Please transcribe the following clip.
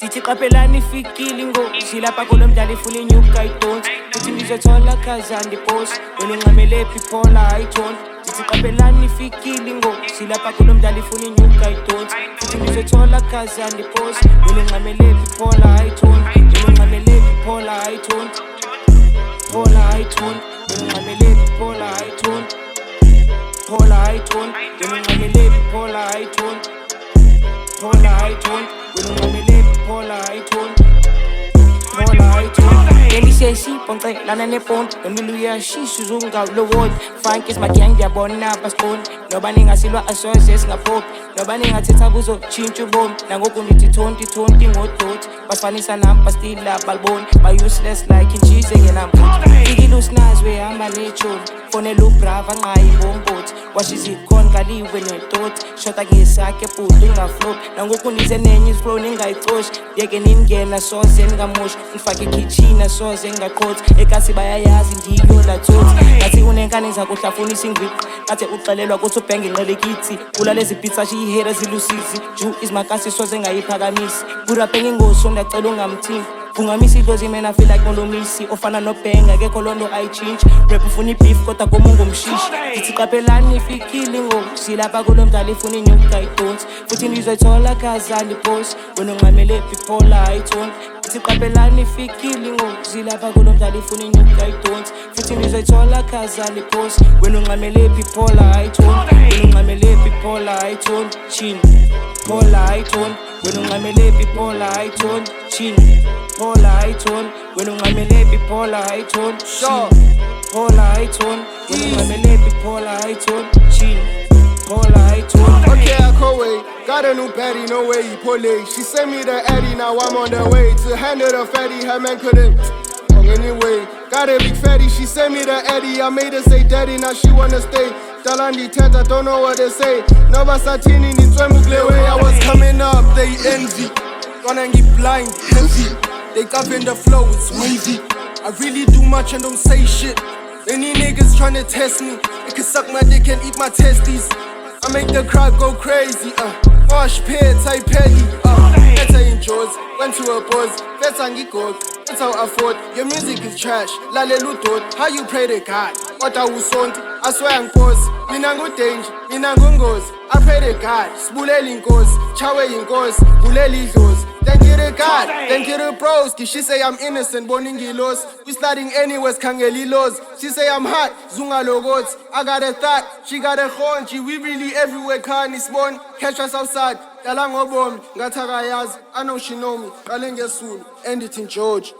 Dithi qaphelani ifikile ingozi lapha kulo mdlalo ifuna inyuka idonsi uthi ngizothola khazandi boss wena enqamele phiphola ayithonti dithi qaphelani ifikile ingozi lapha kulo mdlalo ifuna inyuka idonsi uthi ngizothola khazandi boss wena enqamele phiphola ayithonti wena enqamele phiphola ayithonti phola ayithonti wena enqamele phiphola ayithonti phola ayithonti wena enqamele phiphola ayithonti phola ayithonti wena enqamele Paula ayithonti Paula ayithonti Ngiseshi ponce lana nephone nemiluya shishu zungawulowod funk is my gang ngiyabona basibona noba ningasilwa asoze singaphophi noba ningathetha kuzo chintsha ubomi nangoku nithi thonti ngodoti basifanisa nami bastila balboni ba useless like inchize ngenambuthi ikilusi nazwe hamba nechoni fonela ubrava nqayi ngombothi washizikhona kaliwe netoti shota ngesakhe bhuti ungaflop nangoku nize nenye isflow ningayicoshi yeke ningena soze ningamoshi ngifake ikitchen soze ngaqothi ekasi bayayazi ngiyo la thothi ngathi unenkani zakuhlafunisa ingwiqi ngathi uxelelwa ukuthi ubhenge inqele kithi ulalezi pizza shihera zilusizi ju izmakasi soze ngayiphakamisi kuraphenga ingoso ndacela ungamthini kungamisi idlozi mina feel like nolomisi ofana nobhenga akekho londo ayichange rap ufuna ibeef kodwa komungu umshishi dithi qaphelani ifikile ingozi lapha kulo mdlalo ifuna inyuka idonsi futhi ngizoyithola khazandi boss wena enqamele phiphola ayithonti dithi qaphelani ifikile ingozi lapha kulo mdlalo ifuna inyuka idonsi futhi ngizoyithola khazandi boss wena enqamele phiphola ayithonti wena enqamele phiphola ayithonti chin phola ayithonti wena enqamele phiphola ayithonti chin Paula ayithonti wena unqamele phiphola ayithonti Paula ayithonti wena unqamele phiphola ayithonti chin Paula ayithonti Okay, I can't wait. Got a new baddie, no way he pulley. She sent me the Addy, now I'm on the way to handle the fatty. Her man couldn't. Anyway, got a big fatty. She sent me the Addy. I made her say daddy, now she wanna stay. Talandi tent, I don't know what they say. Nova Satini in Twemukle way. I was coming up, they envy. Gonna get blind, heavy. They govern the flow, it's wavy. I really do much and don't say shit. Any niggas tryna test me, they can suck my dick and eat my testes. I make the crowd go crazy, Mosh pit, I petty, better in Jaws, went to a pause, better and gold. That's how I fought, your music is trash. Lale lutot, how you pray the God? What I was on, I swear I'm pause. Minango danger, minango goes. I pray the God, spuleli goes, chawe goes, buleli goes. Thank you to God, thank you to bros. She say I'm innocent, boningi lost. We starting anyways, kangeli lost. She say I'm hot, zunga logos. I got a thought, she got a honchi. We really everywhere, kani spawn. Catch us outside. Dalango bomb, gatagayaz. I know she know me. Kalenge soon, end it in George.